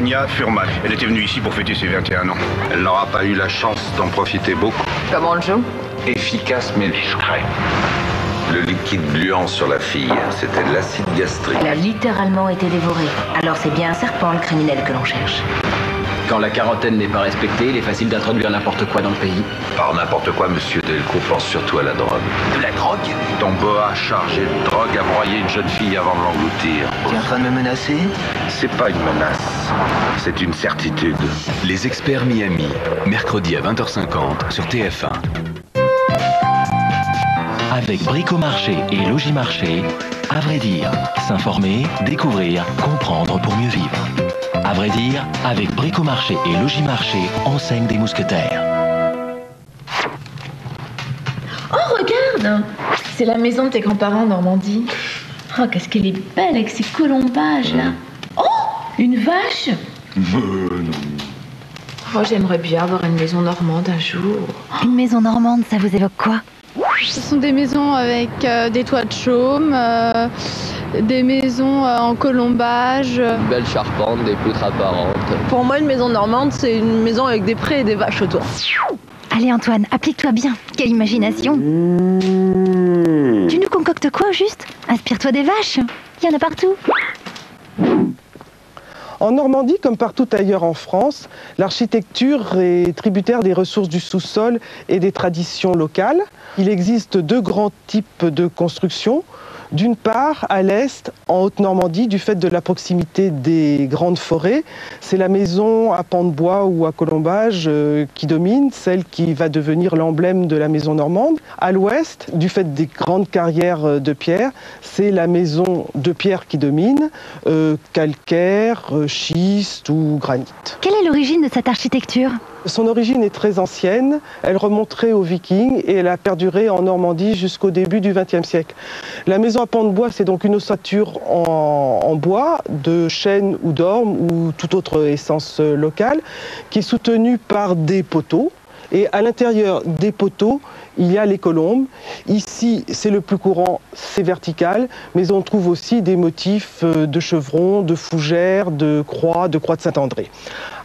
Tania Furman. Elle était venue ici pour fêter ses 21 ans. Elle n'aura pas eu la chance d'en profiter beaucoup. Comment on le joue? Efficace mais discret. Le liquide gluant sur la fille, c'était de l'acide gastrique. Elle a littéralement été dévorée. Alors c'est bien un serpent, le criminel que l'on cherche. Quand la quarantaine n'est pas respectée, il est facile d'introduire n'importe quoi dans le pays. Par n'importe quoi, monsieur Delcourt pense surtout à la drogue. De la drogue? Ton boa chargé de drogue a broyé une jeune fille avant de l'engloutir. Tu es en train de me menacer? C'est pas une menace, c'est une certitude. Les experts Miami, mercredi à 20h50 sur TF1. Avec Bricomarché et Logimarché, à vrai dire, s'informer, découvrir, comprendre pour mieux vivre. À vrai dire, avec Bricomarché et Logimarché, enseigne des mousquetaires. Oh, regarde! C'est la maison de tes grands-parents en Normandie. Oh, qu'est-ce qu'elle est belle avec ses colombages, là. Oh, une vache! Oh, j'aimerais bien avoir une maison normande un jour. Une maison normande, ça vous évoque quoi? Ce sont des maisons avec des toits de chaume, des maisons en colombage. Une belle charpente, des poutres apparentes. Pour moi, une maison normande, c'est une maison avec des prés et des vaches autour. Allez Antoine, applique-toi bien. Quelle imagination! Tu nous concoctes quoi au juste? Inspire-toi des vaches. Il y en a partout. En Normandie, comme partout ailleurs en France, l'architecture est tributaire des ressources du sous-sol et des traditions locales. Il existe deux grands types de constructions. D'une part, à l'est, en Haute-Normandie, du fait de la proximité des grandes forêts, c'est la maison à pans de bois ou à colombage qui domine, celle qui va devenir l'emblème de la maison normande. À l'ouest, du fait des grandes carrières de pierre, c'est la maison de pierre qui domine, calcaire, schiste ou granit. Quelle est l'origine de cette architecture? Son origine est très ancienne, elle remonterait aux Vikings et elle a perduré en Normandie jusqu'au début du XXe siècle. La maison à pans de bois, c'est donc une ossature en bois, de chêne ou d'orme ou toute autre essence locale, qui est soutenue par des poteaux. Et à l'intérieur des poteaux, il y a les colombes. Ici, c'est le plus courant, c'est vertical, mais on trouve aussi des motifs de chevrons, de fougères, de croix de Saint-André.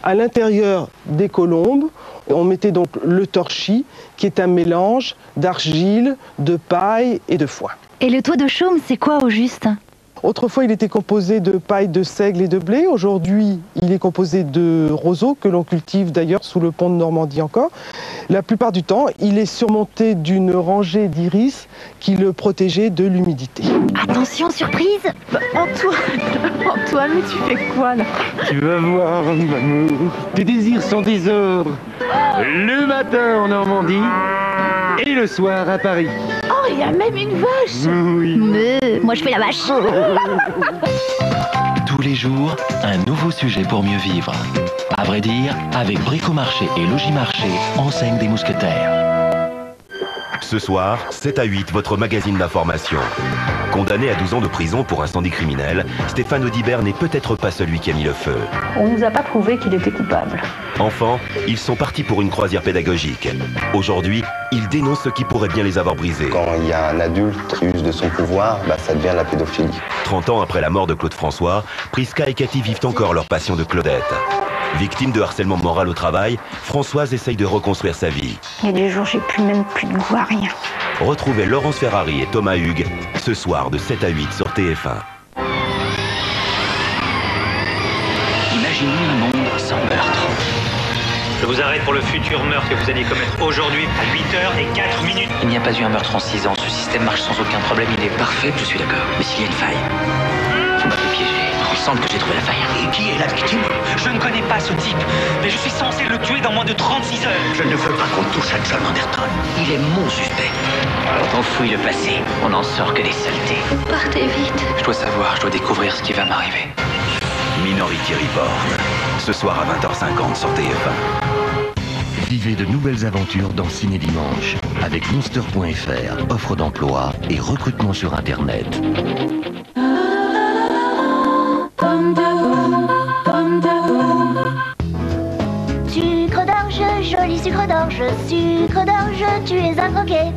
À l'intérieur des colombes, on mettait donc le torchis, qui est un mélange d'argile, de paille et de foin. Et le toit de chaume, c'est quoi au juste? Autrefois, il était composé de paille, de seigle et de blé. Aujourd'hui, il est composé de roseaux, que l'on cultive d'ailleurs sous le pont de Normandie encore. La plupart du temps, il est surmonté d'une rangée d'iris qui le protégeait de l'humidité. Attention, surprise! Antoine, mais tu fais quoi, là? Tu vas voir, maman, tes désirs sont désordres. Le matin en Normandie et le soir à Paris. Oh, il y a même une vache! Oui. Moi je fais la vache! Tous les jours, un nouveau sujet pour mieux vivre. À vrai dire, avec Bricomarché et Logimarché, enseigne des mousquetaires. Ce soir, 7 à 8, votre magazine d'information. Condamné à 12 ans de prison pour incendie criminel, Stéphane Audibert n'est peut-être pas celui qui a mis le feu. On nous a pas prouvé qu'il était coupable. Enfants, ils sont partis pour une croisière pédagogique. Aujourd'hui, ils dénoncent ce qui pourrait bien les avoir brisés. Quand il y a un adulte qui use de son pouvoir, ça devient la pédophilie. 30 ans après la mort de Claude François, Prisca et Cathy vivent encore leur passion de Claudette. Victime de harcèlement moral au travail, Françoise essaye de reconstruire sa vie. Il y a des jours, j'ai même plus de goût à rien. Retrouvez Laurence Ferrari et Thomas Hugues ce soir de 7 à 8 sur TF1. Imaginez un monde sans meurtre. Je vous arrête pour le futur meurtre que vous alliez commettre aujourd'hui à 8h04. Il n'y a pas eu un meurtre en 6 ans. Ce système marche sans aucun problème. Il est parfait, je suis d'accord. Mais s'il y a une faille, vous m'avez piégé. Il semble que j'ai trouvé la faille. Et qui est la victime? Je ne connais pas ce type, mais je suis censé le tuer dans moins de 36 heures. Je ne veux pas qu'on touche à John Anderton. Il est mon suspect. Quand on fouille le passé, on n'en sort que des saletés. Partez vite. Je dois savoir, je dois découvrir ce qui va m'arriver. Minority Report, ce soir à 20h50 sur TF1. Vivez de nouvelles aventures dans Ciné Dimanche avec Monster.fr, offre d'emploi et recrutement sur Internet. Sucre d'orge, joli sucre d'orge, tu es un croquet.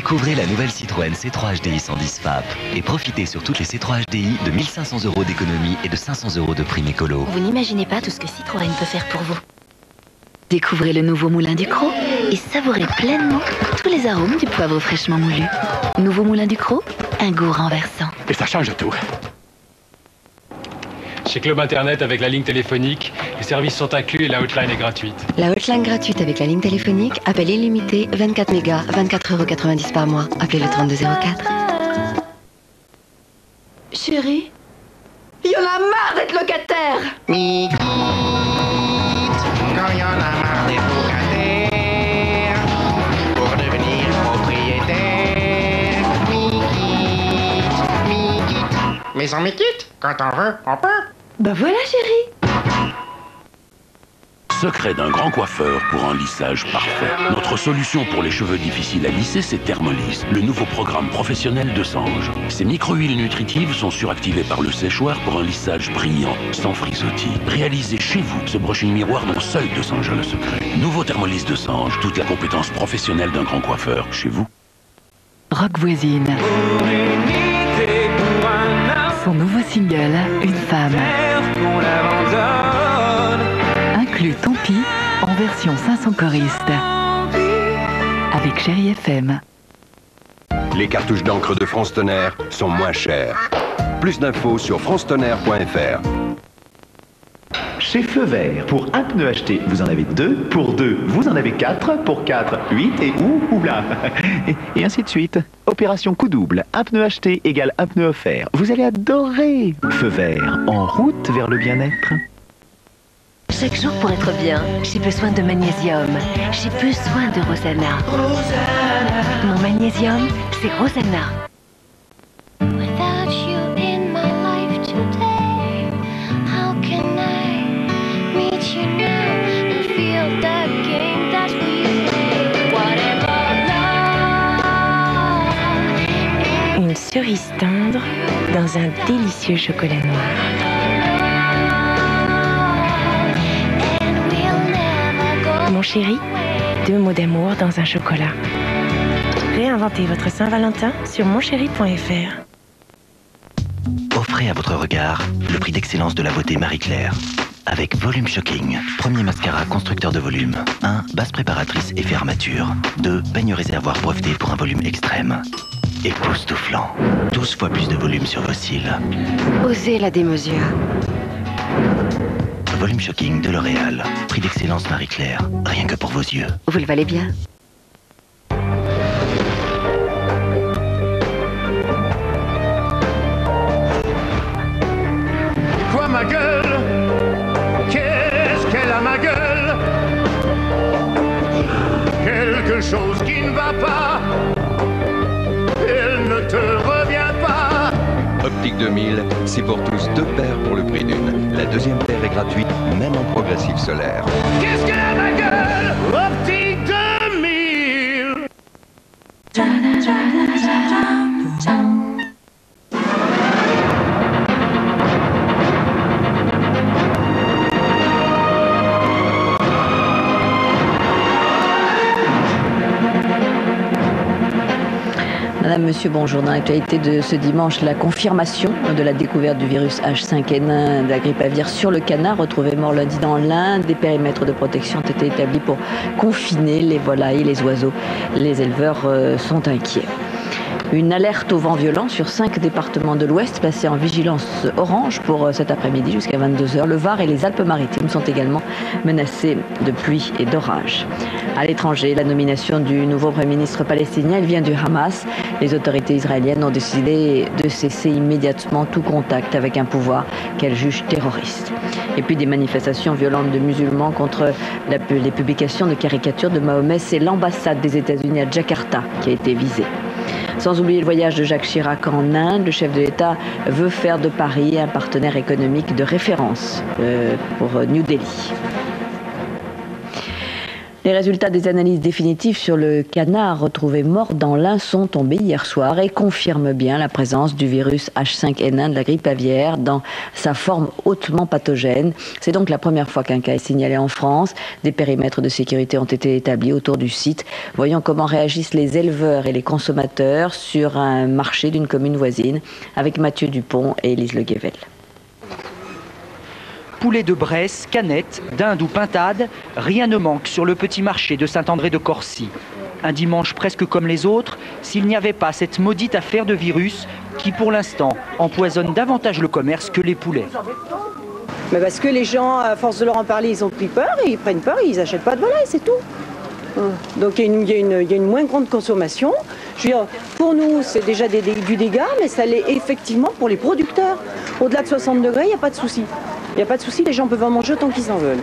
Découvrez la nouvelle Citroën C3 HDI 110 FAP et profitez sur toutes les C3 HDI de 1500 € d'économie et de 500 € de prime écolo. Vous n'imaginez pas tout ce que Citroën peut faire pour vous. Découvrez le nouveau moulin du Crau et savourez pleinement tous les arômes du poivre fraîchement moulu. Nouveau moulin du Crau, un goût renversant. Et ça change tout. Chez Club Internet, avec la ligne téléphonique, les services sont inclus et la hotline est gratuite. La hotline gratuite avec la ligne téléphonique, appel illimité, 24 mégas, 24,90 € par mois. Appelez le 3204. Chérie, il y en a marre d'être locataire. Quand il y en a marre des locataires, pour devenir propriétaire. Mikit. Mais sans Mikit, quand on veut, on peut. Bah voilà, chérie. Secret d'un grand coiffeur pour un lissage parfait. Notre solution pour les cheveux difficiles à lisser, c'est Thermolisse, le nouveau programme professionnel de Sange. Ces micro-huiles nutritives sont suractivées par le séchoir pour un lissage brillant, sans frisottis. Réalisé chez vous, ce brushing miroir dont seul de Sange a le secret. Nouveau Thermolisse de Sange, toute la compétence professionnelle d'un grand coiffeur, chez vous. Rock Voisine. Son nouveau single, Une femme. Inclut Tant pis en version 500 choristes. Avec Chérie FM. Les cartouches d'encre de France Tonnerre sont moins chères. Plus d'infos sur francetonnerre.fr. Chez Feu Vert, pour un pneu acheté, vous en avez 2, pour 2, vous en avez 4, pour 4, 8 et oula. Et ainsi de suite. Opération coup double, un pneu acheté égale un pneu offert. Vous allez adorer. Feu Vert, en route vers le bien-être. Chaque jour pour être bien, j'ai besoin de magnésium. J'ai besoin de Rosanna. Mon magnésium, c'est Rosanna. Without you in my life today, how can I reach you now and feel the game that we play? Whatever love. Une cerise tendre dans un délicieux chocolat noir. Mon chéri, 2 mots d'amour dans un chocolat. Réinventez votre Saint-Valentin sur monchéri.fr. Offrez à votre regard le prix d'excellence de la beauté Marie-Claire. Avec Volume Shocking, premier mascara constructeur de volume. 1. Base préparatrice effet armature. 2. Peigne réservoir breveté pour un volume extrême. Époustouflant. 12 fois plus de volume sur vos cils. Osez la démesure. Volume Shocking de L'Oréal. Prix d'excellence Marie-Claire. Rien que pour vos yeux. Vous le valez bien. Quoi ma gueule? Qu'est-ce qu'elle a ma gueule? Quelque chose qui ne va pas. Elle ne te revient pas. Optique 2000, c'est pour tous 2 paires pour le prix d'une. La deuxième paire est gratuite, même en progressif solaire. Qu'est-ce qu'elle a ma gueule? Optique 2000. Madame, Monsieur, bonjour. Dans l'actualité de ce dimanche, la confirmation de la découverte du virus H5N1 de la grippe aviaire sur le canard, retrouvé mort lundi dans l'Inde. Des périmètres de protection ont été établis pour confiner les volailles et les oiseaux. Les éleveurs sont inquiets. Une alerte au vent violent sur 5 départements de l'Ouest, placés en vigilance orange pour cet après-midi jusqu'à 22h. Le Var et les Alpes-Maritimes sont également menacés de pluie et d'orage. À l'étranger, la nomination du nouveau Premier ministre palestinien, elle vient du Hamas. Les autorités israéliennes ont décidé de cesser immédiatement tout contact avec un pouvoir qu'elles jugent terroriste. Et puis des manifestations violentes de musulmans contre les publications de caricatures de Mahomet. C'est l'ambassade des États-Unis à Jakarta qui a été visée. Sans oublier le voyage de Jacques Chirac en Inde, le chef de l'État veut faire de Paris un partenaire économique de référence pour New Delhi. Les résultats des analyses définitives sur le canard retrouvé mort dans l'Ain sont tombés hier soir et confirment bien la présence du virus H5N1 de la grippe aviaire dans sa forme hautement pathogène. C'est donc la première fois qu'un cas est signalé en France. Des périmètres de sécurité ont été établis autour du site. Voyons comment réagissent les éleveurs et les consommateurs sur un marché d'une commune voisine avec Mathieu Dupont et Élise Le Guével. Poulet de Bresse, canettes, dinde ou pintade, rien ne manque sur le petit marché de Saint-André-de-Corcy. Un dimanche presque comme les autres, s'il n'y avait pas cette maudite affaire de virus qui, pour l'instant, empoisonne davantage le commerce que les poulets. Mais parce que les gens, à force de leur en parler, ils ont pris peur, et ils prennent peur, ils n'achètent pas de volaille, c'est tout. Donc il y a une moins grande consommation. Je veux dire, pour nous, c'est déjà du dégât, mais ça l'est effectivement pour les producteurs. Au-delà de 60 degrés, il n'y a pas de souci. Il n'y a pas de souci, les gens peuvent en manger autant qu'ils en veulent.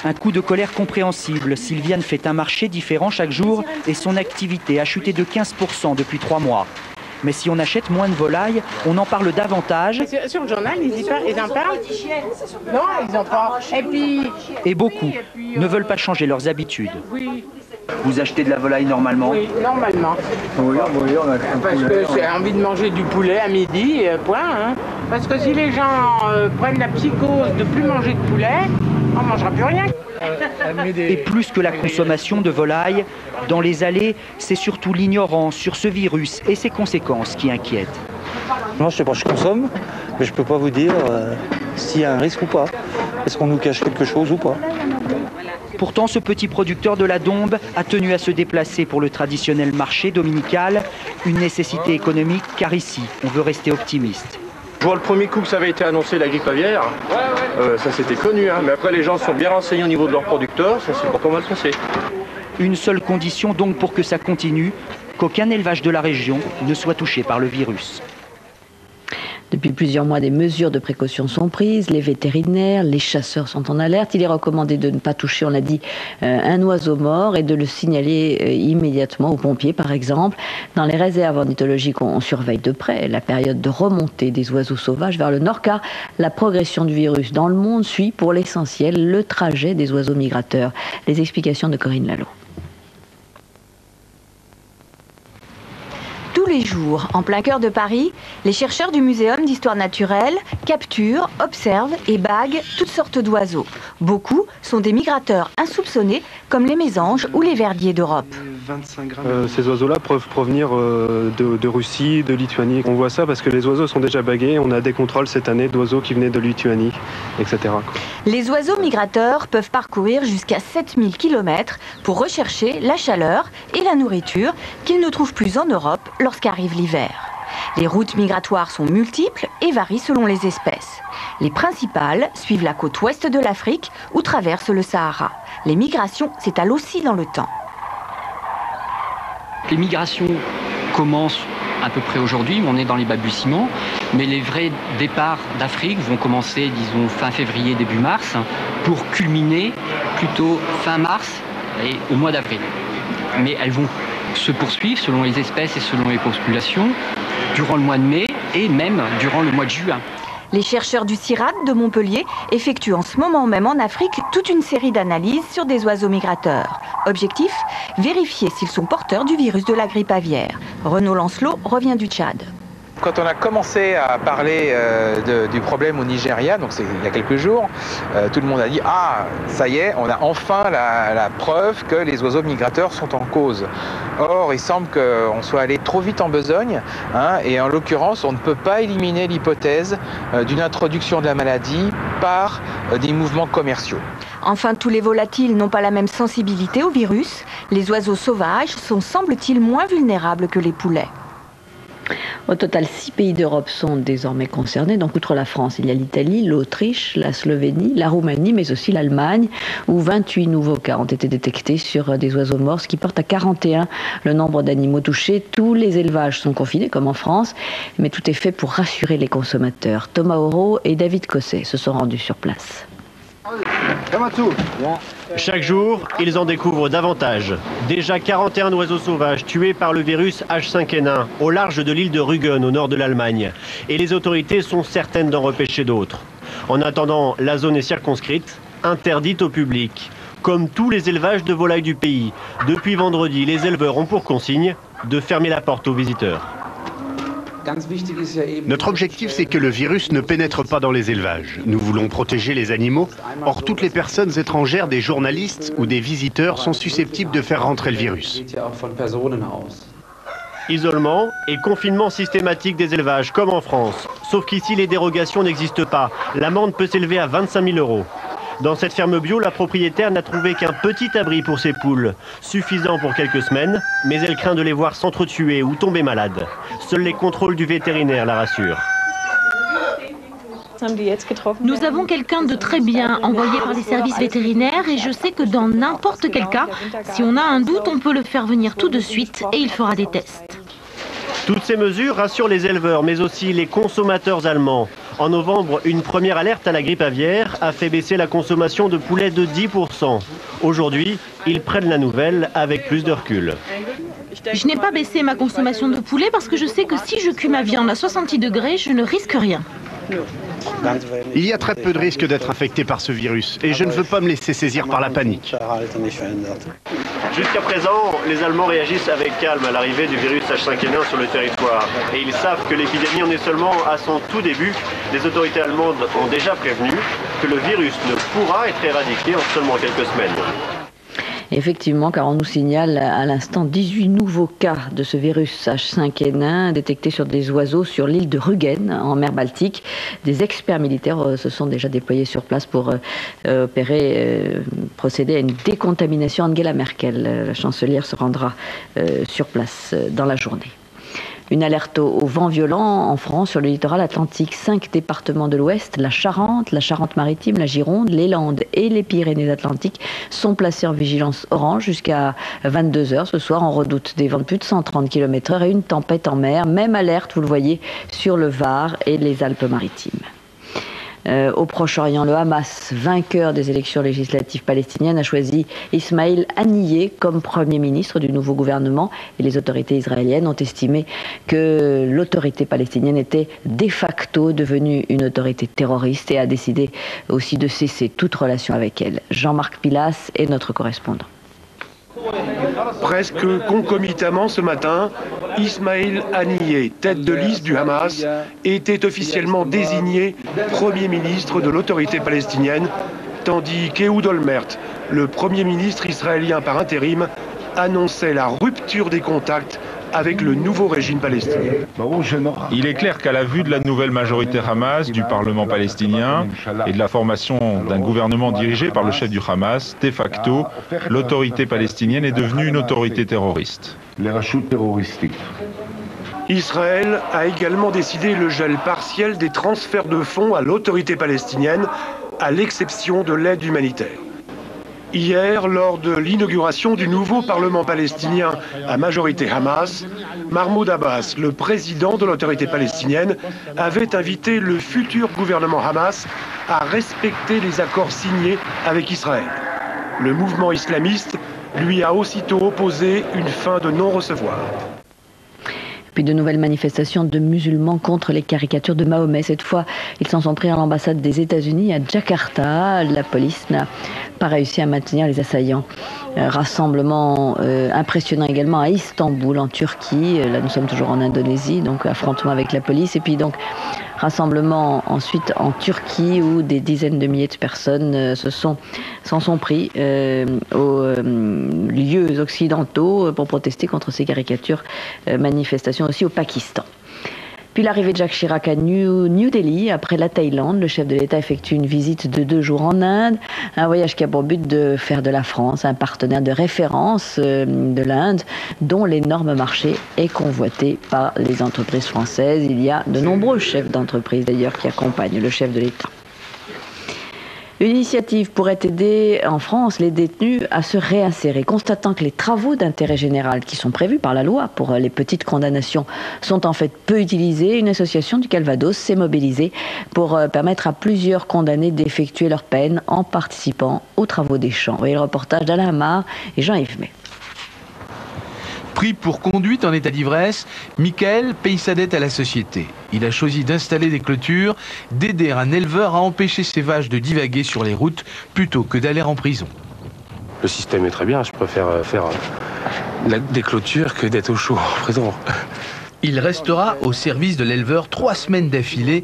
Un coup de colère compréhensible. Sylviane fait un marché différent chaque jour et son activité a chuté de 15% depuis 3 mois. Mais si on achète moins de volailles, on en parle davantage. Sur le journal, ils en parlent. Non, ils en parlent. Et beaucoup ne veulent pas changer leurs habitudes. Oui. Vous achetez de la volaille normalement? Oui, normalement. Oui, on a parce que j'ai envie de manger du poulet à midi, point. Hein. Parce que si les gens prennent la psychose de plus manger de poulet, on ne mangera plus rien. Et plus que la consommation de volaille, dans les allées, c'est surtout l'ignorance sur ce virus et ses conséquences qui inquiètent. Moi, je sais pas, je consomme, mais je peux pas vous dire s'il y a un risque ou pas. Est-ce qu'on nous cache quelque chose ou pas? Pourtant, ce petit producteur de la Dombe a tenu à se déplacer pour le traditionnel marché dominical, une nécessité économique car ici, on veut rester optimiste. Je vois le premier coup que ça avait été annoncé, la grippe aviaire, ça c'était connu, hein. Mais après les gens sont bien renseignés au niveau de leurs producteurs, ça c'est pas mal passé. Une seule condition donc pour que ça continue, qu'aucun élevage de la région ne soit touché par le virus. Depuis plusieurs mois, des mesures de précaution sont prises. Les vétérinaires, les chasseurs sont en alerte. Il est recommandé de ne pas toucher, on l'a dit, un oiseau mort et de le signaler immédiatement aux pompiers, par exemple. Dans les réserves ornithologiques, on surveille de près la période de remontée des oiseaux sauvages vers le nord, car la progression du virus dans le monde suit pour l'essentiel le trajet des oiseaux migrateurs. Les explications de Corinne Lalo. Tous les jours, en plein cœur de Paris, les chercheurs du Muséum d'histoire naturelle capturent, observent et baguent toutes sortes d'oiseaux. Beaucoup sont des migrateurs insoupçonnés, comme les mésanges ou les verdiers d'Europe. Ces oiseaux-là peuvent provenir de Russie, de Lituanie. On voit ça parce que les oiseaux sont déjà bagués. On a des contrôles cette année d'oiseaux qui venaient de Lituanie, etc. Les oiseaux migrateurs peuvent parcourir jusqu'à 7000 km pour rechercher la chaleur et la nourriture qu'ils ne trouvent plus en Europe lorsqu'arrive l'hiver. Les routes migratoires sont multiples et varient selon les espèces. Les principales suivent la côte ouest de l'Afrique ou traversent le Sahara. Les migrations s'étalent aussi dans le temps. Les migrations commencent à peu près aujourd'hui, on est dans les balbutiements, mais les vrais départs d'Afrique vont commencer, disons, fin février, début mars, pour culminer plutôt fin mars et au mois d'avril. Mais elles vont se poursuivre selon les espèces et selon les populations durant le mois de mai et même durant le mois de juin. Les chercheurs du CIRAD de Montpellier effectuent en ce moment même en Afrique toute une série d'analyses sur des oiseaux migrateurs. Objectif, vérifier s'ils sont porteurs du virus de la grippe aviaire. Renaud Lancelot revient du Tchad. Quand on a commencé à parler du problème au Nigeria, donc c'est il y a quelques jours, tout le monde a dit « Ah, ça y est, on a enfin la preuve que les oiseaux migrateurs sont en cause ». Or, il semble qu'on soit allé trop vite en besogne, hein, et en l'occurrence, on ne peut pas éliminer l'hypothèse d'une introduction de la maladie par des mouvements commerciaux. Enfin, tous les volatiles n'ont pas la même sensibilité au virus. Les oiseaux sauvages sont, semble-t-il, moins vulnérables que les poulets. Au total, 6 pays d'Europe sont désormais concernés. Donc, outre la France, il y a l'Italie, l'Autriche, la Slovénie, la Roumanie, mais aussi l'Allemagne, où 28 nouveaux cas ont été détectés sur des oiseaux morts, ce qui porte à 41 le nombre d'animaux touchés. Tous les élevages sont confinés, comme en France, mais tout est fait pour rassurer les consommateurs. Thomas Auro et David Cosset se sont rendus sur place. Chaque jour, ils en découvrent davantage. Déjà 41 oiseaux sauvages tués par le virus H5N1 au large de l'île de Rügen au nord de l'Allemagne. Et les autorités sont certaines d'en repêcher d'autres. En attendant, la zone est circonscrite, interdite au public. comme tous les élevages de volailles du pays. Depuis vendredi, les éleveurs ont pour consigne de fermer la porte aux visiteurs. Notre objectif, c'est que le virus ne pénètre pas dans les élevages. Nous voulons protéger les animaux. Or, toutes les personnes étrangères, des journalistes ou des visiteurs sont susceptibles de faire rentrer le virus. Isolement et confinement systématique des élevages, comme en France. Sauf qu'ici, les dérogations n'existent pas. L'amende peut s'élever à 25 000 €. Dans cette ferme bio, la propriétaire n'a trouvé qu'un petit abri pour ses poules, suffisant pour quelques semaines, mais elle craint de les voir s'entretuer ou tomber malades. Seuls les contrôles du vétérinaire la rassurent. Nous avons quelqu'un de très bien envoyé par les services vétérinaires et je sais que dans n'importe quel cas, si on a un doute, on peut le faire venir tout de suite et il fera des tests. Toutes ces mesures rassurent les éleveurs, mais aussi les consommateurs allemands. En novembre, une première alerte à la grippe aviaire a fait baisser la consommation de poulet de 10%. Aujourd'hui, ils prennent la nouvelle avec plus de recul. Je n'ai pas baissé ma consommation de poulet parce que je sais que si je cuis ma viande à 70 degrés, je ne risque rien. Il y a très peu de risques d'être infecté par ce virus et je ne veux pas me laisser saisir par la panique. Jusqu'à présent, les Allemands réagissent avec calme à l'arrivée du virus H5N1 sur le territoire. Et ils savent que l'épidémie en est seulement à son tout début. Les autorités allemandes ont déjà prévenu que le virus ne pourra être éradiqué en seulement quelques semaines. Effectivement, car on nous signale à l'instant 18 nouveaux cas de ce virus H5N1 détectés sur des oiseaux sur l'île de Rügen, en mer Baltique. Des experts militaires se sont déjà déployés sur place pour procéder à une décontamination. Angela Merkel, la chancelière, se rendra sur place dans la journée. Une alerte au vent violent en France sur le littoral atlantique. 5 départements de l'Ouest, la Charente-Maritime, la Gironde, les Landes et les Pyrénées-Atlantiques sont placés en vigilance orange jusqu'à 22 h ce soir. On redoute des vents de plus de 130 km/h et une tempête en mer. Même alerte, vous le voyez, sur le Var et les Alpes-Maritimes. Au Proche-Orient, le Hamas, vainqueur des élections législatives palestiniennes, a choisi Ismail Haniyeh comme Premier ministre du nouveau gouvernement et les autorités israéliennes ont estimé que l'autorité palestinienne était de facto devenue une autorité terroriste et a décidé aussi de cesser toute relation avec elle. Jean-Marc Pilas est notre correspondant. Presque concomitamment ce matin, Ismail Haniyeh, tête de liste du Hamas, était officiellement désigné Premier ministre de l'autorité palestinienne, tandis qu'Ehud Olmert, le Premier ministre israélien par intérim, annonçait la rupture des contacts avec le nouveau régime palestinien. Il est clair qu'à la vue de la nouvelle majorité Hamas, du Parlement palestinien et de la formation d'un gouvernement dirigé par le chef du Hamas, de facto, l'autorité palestinienne est devenue une autorité terroriste. Israël a également décidé le gel partiel des transferts de fonds à l'autorité palestinienne, à l'exception de l'aide humanitaire. Hier, lors de l'inauguration du nouveau Parlement palestinien à majorité Hamas, Mahmoud Abbas, le président de l'autorité palestinienne, avait invité le futur gouvernement Hamas à respecter les accords signés avec Israël. Le mouvement islamiste lui a aussitôt opposé une fin de non-recevoir. Puis de nouvelles manifestations de musulmans contre les caricatures de Mahomet. Cette fois, ils s'en sont pris à l'ambassade des États-Unis à Jakarta. La police n'a pas réussi à maintenir les assaillants. Rassemblement impressionnant également à Istanbul, en Turquie. Là, nous sommes toujours en Indonésie, donc affrontement avec la police. Et puis donc, rassemblement ensuite en Turquie où des dizaines de milliers de personnes s'en sont pris aux lieux occidentaux pour protester contre ces caricatures. Manifestations aussi au Pakistan. Puis l'arrivée de Jacques Chirac à New Delhi, après la Thaïlande, le chef de l'État effectue une visite de 2 jours en Inde, un voyage qui a pour but de faire de la France un partenaire de référence de l'Inde, dont l'énorme marché est convoité par les entreprises françaises. Il y a de nombreux chefs d'entreprise d'ailleurs qui accompagnent le chef de l'État. Une initiative pourrait aider en France les détenus à se réinsérer, constatant que les travaux d'intérêt général qui sont prévus par la loi pour les petites condamnations sont en fait peu utilisés. Une association du Calvados s'est mobilisée pour permettre à plusieurs condamnés d'effectuer leur peine en participant aux travaux des champs. Voyez le reportage d'Alain Amar et Jean-Yves May. Pris pour conduite en état d'ivresse, Michael paye sa dette à la société. Il a choisi d'installer des clôtures, d'aider un éleveur à empêcher ses vaches de divaguer sur les routes plutôt que d'aller en prison. Le système est très bien, je préfère faire des clôtures que d'être au chaud en présent. Il restera au service de l'éleveur 3 semaines d'affilée,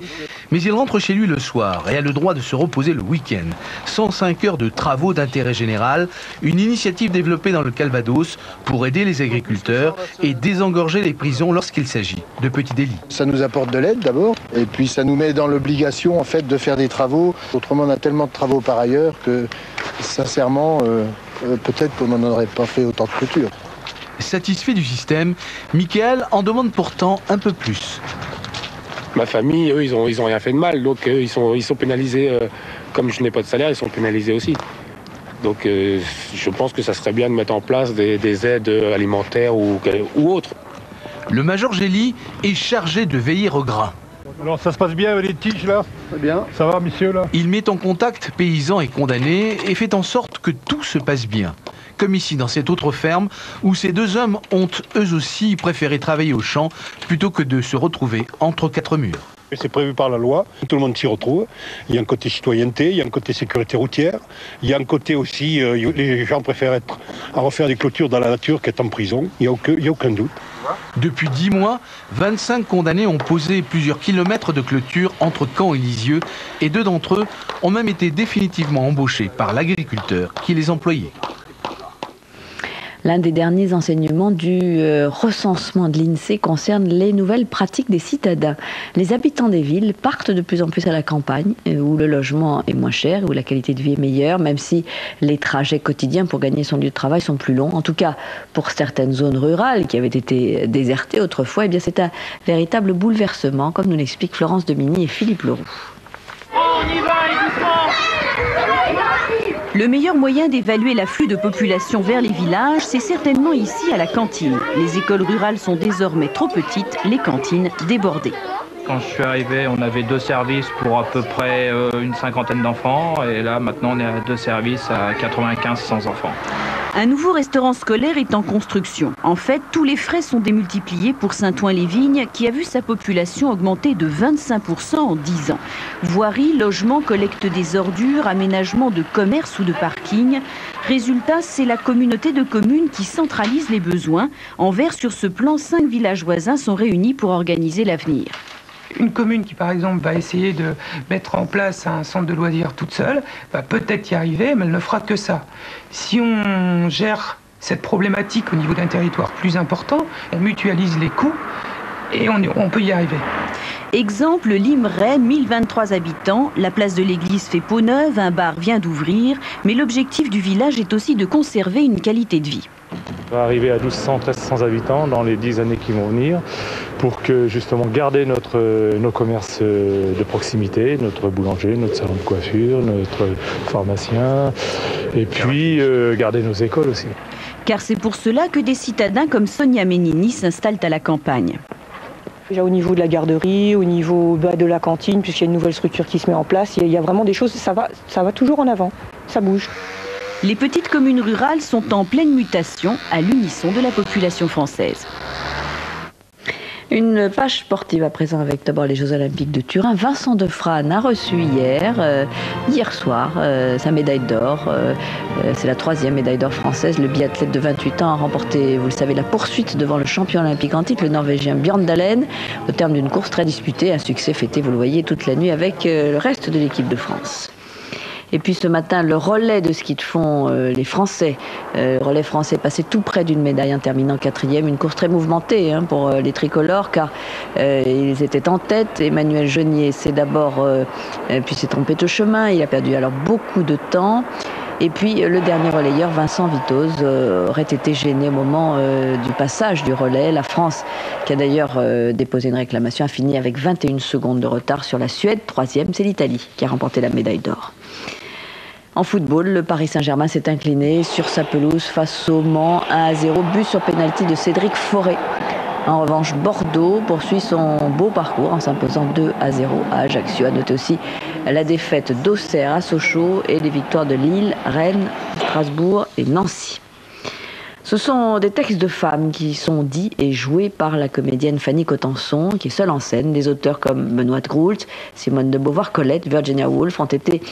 mais il rentre chez lui le soir et a le droit de se reposer le week-end. 105 heures de travaux d'intérêt général, une initiative développée dans le Calvados pour aider les agriculteurs et désengorger les prisons lorsqu'il s'agit de petits délits. Ça nous apporte de l'aide d'abord, et puis ça nous met dans l'obligation en fait de faire des travaux. Autrement, on a tellement de travaux par ailleurs que, sincèrement, peut-être qu'on n'en aurait pas fait autant de clôtures. Satisfait du système, Michael en demande pourtant un peu plus. Ma famille, eux, ils ont rien fait de mal, donc ils sont pénalisés. Comme je n'ai pas de salaire, ils sont pénalisés aussi. Donc je pense que ça serait bien de mettre en place des aides alimentaires ou autres. Le major Gély est chargé de veiller au grain. Alors ça se passe bien avec les tiges là? Très bien. Ça va, monsieur là? Il met en contact paysans et condamnés et fait en sorte que tout se passe bien. Comme ici dans cette autre ferme où ces 2 hommes ont eux aussi préféré travailler au champ plutôt que de se retrouver entre 4 murs. C'est prévu par la loi, tout le monde s'y retrouve. Il y a un côté citoyenneté, il y a un côté sécurité routière, il y a un côté aussi, les gens préfèrent être à refaire des clôtures dans la nature qu'être en prison, il n'y a aucun doute. Depuis 10 mois, 25 condamnés ont posé plusieurs kilomètres de clôture entre Caen et Lisieux et 2 d'entre eux ont même été définitivement embauchés par l'agriculteur qui les employait. L'un des derniers enseignements du recensement de l'INSEE concerne les nouvelles pratiques des citadins. Les habitants des villes partent de plus en plus à la campagne, où le logement est moins cher, où la qualité de vie est meilleure, même si les trajets quotidiens pour gagner son lieu de travail sont plus longs. En tout cas, pour certaines zones rurales qui avaient été désertées autrefois, eh bien c'est un véritable bouleversement, comme nous l'expliquent Florence Demini et Philippe Leroux. On y va, et doucement. Le meilleur moyen d'évaluer l'afflux de population vers les villages, c'est certainement ici à la cantine. Les écoles rurales sont désormais trop petites, les cantines débordées. Quand je suis arrivé, on avait 2 services pour à peu près une 50aine d'enfants. Et là, maintenant, on est à 2 services à 95-100 enfants. Un nouveau restaurant scolaire est en construction. En fait, tous les frais sont démultipliés pour Saint-Ouen-les-Vignes, qui a vu sa population augmenter de 25% en 10 ans. Voirie, logement, collecte des ordures, aménagement de commerce ou de parking. Résultat, c'est la communauté de communes qui centralise les besoins. En Vert, sur ce plan, 5 villages voisins sont réunis pour organiser l'avenir. Une commune qui, par exemple, va essayer de mettre en place un centre de loisirs toute seule, va peut-être y arriver, mais elle ne fera que ça. Si on gère cette problématique au niveau d'un territoire plus important, on mutualise les coûts et on peut y arriver. Exemple, Limeray, 1023 habitants, la place de l'église fait peau neuve, un bar vient d'ouvrir, mais l'objectif du village est aussi de conserver une qualité de vie. On va arriver à 1200-1300 habitants dans les 10 années qui vont venir pour que justement garder nos commerces de proximité, notre boulanger, notre salon de coiffure, notre pharmacien et puis garder nos écoles aussi. Car c'est pour cela que des citadins comme Sonia Ménini s'installent à la campagne. Déjà au niveau de la garderie, au niveau de la cantine, puisqu'il y a une nouvelle structure qui se met en place, il y a vraiment des choses, ça va toujours en avant, ça bouge. Les petites communes rurales sont en pleine mutation à l'unisson de la population française. Une page sportive à présent avec d'abord les Jeux Olympiques de Turin. Vincent Defrane a reçu hier soir, sa médaille d'or. C'est la 3e médaille d'or française. Le biathlète de 28 ans a remporté, vous le savez, la poursuite devant le champion olympique en titre, le Norvégien Bjørn Dalen, au terme d'une course très disputée. Un succès fêté, vous le voyez, toute la nuit avec le reste de l'équipe de France. Et puis ce matin, le relais de ski de fond, les Français, le relais français passé tout près d'une médaille en terminant 4e. Une course très mouvementée pour les tricolores, car ils étaient en tête. Emmanuel Genier puis s'est trompé de chemin. Il a perdu alors beaucoup de temps. Et puis le dernier relayeur, Vincent Vitoz, aurait été gêné au moment du passage du relais. La France, qui a d'ailleurs déposé une réclamation, a fini avec 21 secondes de retard sur la Suède. 3e, c'est l'Italie qui a remporté la médaille d'or. En football, le Paris Saint-Germain s'est incliné sur sa pelouse face au Mans 1-0, but sur pénalty de Cédric Forêt. En revanche, Bordeaux poursuit son beau parcours en s'imposant 2-0 à Ajaccio. À noter aussi la défaite d'Auxerre à Sochaux et les victoires de Lille, Rennes, Strasbourg et Nancy. Ce sont des textes de femmes qui sont dits et joués par la comédienne Fanny Cotenson, qui est seule en scène. Des auteurs comme Benoît de Groult, Simone de Beauvoir, Colette, Virginia Woolf ont été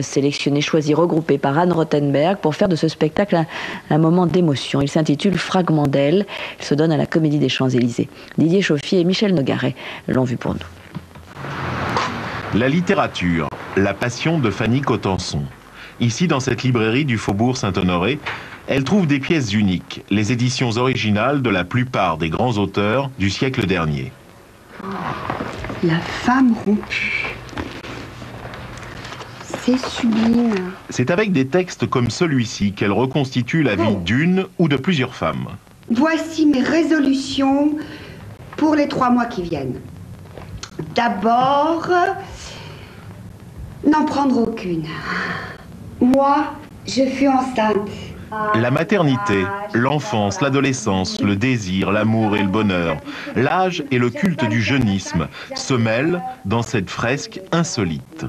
sélectionnés, choisis, regroupés par Anne Rothenberg pour faire de ce spectacle un moment d'émotion. Il s'intitule Fragment d'elle. Il se donne à la Comédie des Champs-Élysées. Didier Chauffier et Michel Nogaret l'ont vu pour nous. La littérature, la passion de Fanny Cotenson. Ici, dans cette librairie du Faubourg Saint-Honoré, elle trouve des pièces uniques, les éditions originales de la plupart des grands auteurs du siècle dernier. La femme rompue. C'est sublime. C'est avec des textes comme celui-ci qu'elle reconstitue la vie d'une ou de plusieurs femmes. Voici mes résolutions pour les 3 mois qui viennent. D'abord, n'en prendre aucune. Moi, je fus enceinte. La maternité, l'enfance, l'adolescence, le désir, l'amour et le bonheur, l'âge et le culte du jeunisme se mêlent dans cette fresque insolite.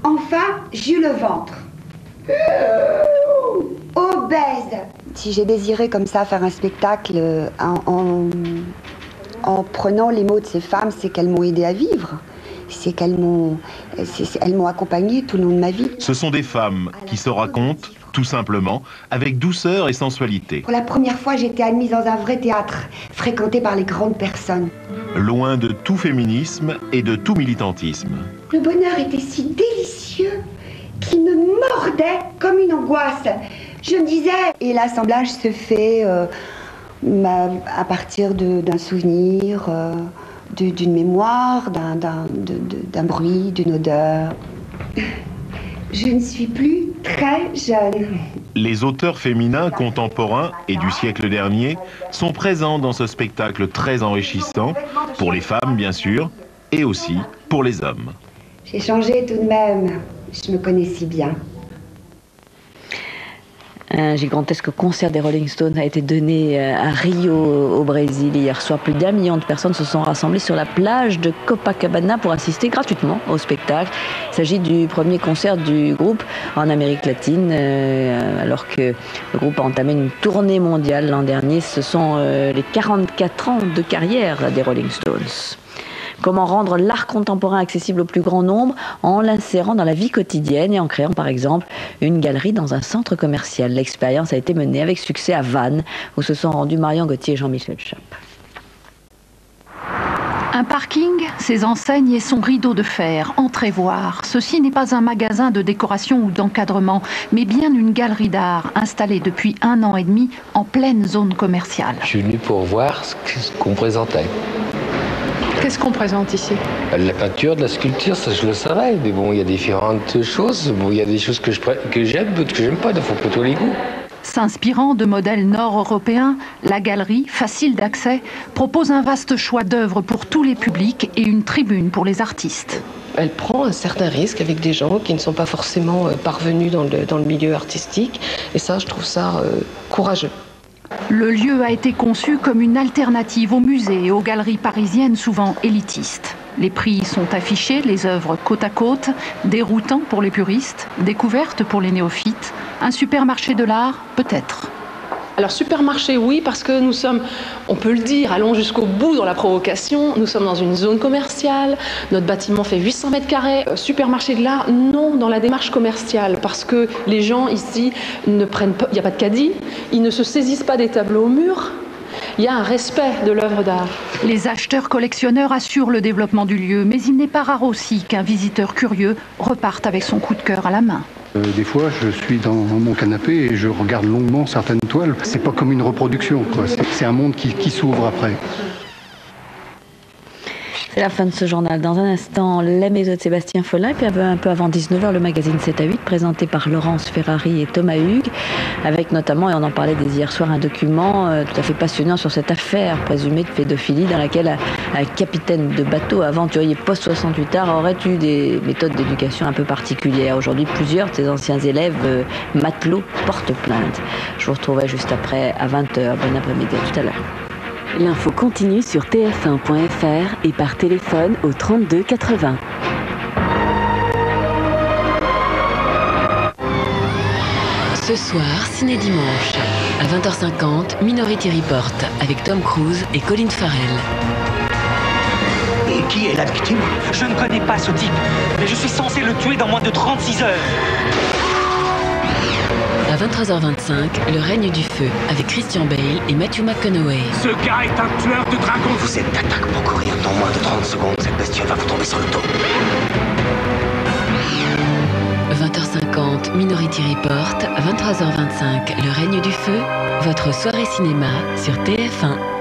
Enfin, j'eus le ventre. Obèse. Si j'ai désiré comme ça faire un spectacle en prenant les mots de ces femmes, c'est qu'elles m'ont aidé à vivre. C'est qu'elles m'ont accompagnée tout le long de ma vie. Ce sont des femmes qui se racontent, tout simplement, avec douceur et sensualité. Pour la première fois, j'étais admise dans un vrai théâtre, fréquenté par les grandes personnes. Loin de tout féminisme et de tout militantisme. Le bonheur était si délicieux qu'il me mordait comme une angoisse. Je me disais, et l'assemblage se fait à partir d'un souvenir, d'une mémoire, d'un bruit, d'une odeur. Je ne suis plus très jeune. Les auteurs féminins contemporains et du siècle dernier sont présents dans ce spectacle très enrichissant, pour les femmes bien sûr, et aussi pour les hommes. J'ai changé tout de même, je me connais si bien. Un gigantesque concert des Rolling Stones a été donné à Rio, au Brésil. Hier soir, plus d'1 million de personnes se sont rassemblées sur la plage de Copacabana pour assister gratuitement au spectacle. Il s'agit du premier concert du groupe en Amérique latine, alors que le groupe a entamé une tournée mondiale l'an dernier. Ce sont les 44 ans de carrière des Rolling Stones. Comment rendre l'art contemporain accessible au plus grand nombre en l'insérant dans la vie quotidienne et en créant par exemple une galerie dans un centre commercial. L'expérience a été menée avec succès à Vannes où se sont rendus Marion Gauthier et Jean-Michel Chappe. Un parking, ses enseignes et son rideau de fer, entrez voir. Ceci n'est pas un magasin de décoration ou d'encadrement, mais bien une galerie d'art installée depuis 1 an et demi en pleine zone commerciale. Je suis venu pour voir ce qu'on présentait. Qu'est-ce qu'on présente ici? De la peinture, de la sculpture, ça je le savais. Mais bon, il y a différentes choses. Bon, il y a des choses que j'aime, d'autres que j'aime pas. Il faut pas tous les goûts. S'inspirant de modèles nord-européens, la galerie, facile d'accès, propose un vaste choix d'œuvres pour tous les publics et une tribune pour les artistes. Elle prend un certain risque avec des gens qui ne sont pas forcément parvenus dans le milieu artistique. Et ça, je trouve ça courageux. Le lieu a été conçu comme une alternative aux musées et aux galeries parisiennes souvent élitistes. Les prix sont affichés, les œuvres côte à côte, déroutant pour les puristes, découverte pour les néophytes. Un supermarché de l'art, peut-être. Alors supermarché, oui, parce que nous sommes, on peut le dire, allons jusqu'au bout dans la provocation, nous sommes dans une zone commerciale, notre bâtiment fait 800 mètres carrés. Supermarché de l'art, non, dans la démarche commerciale, parce que les gens ici ne prennent pas, il n'y a pas de caddie, ils ne se saisissent pas des tableaux au mur. Il y a un respect de l'œuvre d'art. Les acheteurs collectionneurs assurent le développement du lieu, mais il n'est pas rare aussi qu'un visiteur curieux reparte avec son coup de cœur à la main. Des fois, je suis dans mon canapé et je regarde longuement certaines toiles. C'est pas comme une reproduction, quoi. C'est un monde qui s'ouvre après. C'est la fin de ce journal. Dans un instant, la maison de Sébastien Follin, et puis un peu avant 19h, le magazine 7 à 8, présenté par Laurence Ferrari et Thomas Hugues, avec notamment, et on en parlait dès hier soir, un document tout à fait passionnant sur cette affaire présumée de pédophilie dans laquelle un capitaine de bateau aventurier post-68 art aurait eu des méthodes d'éducation un peu particulières. Aujourd'hui, plusieurs de ses anciens élèves matelots portent plainte. Je vous retrouverai juste après à 20h. Bon après-midi, à tout à l'heure. L'info continue sur tf1.fr et par téléphone au 32 80. Ce soir, Ciné Dimanche. À 20h50, Minority Report avec Tom Cruise et Colin Farrell. Et qui est la victime? Je ne connais pas ce type, mais je suis censé le tuer dans moins de 36 heures. À 23h25, Le règne du feu avec Christian Bale et Matthew McConaughey. Ce gars est un tueur de dragons. Vous êtes d'attaque pour courir dans moins de 30 secondes. Cette bestiole va vous tomber sur le dos. 20h50, Minority Report. 23h25, Le règne du feu. Votre soirée cinéma sur TF1.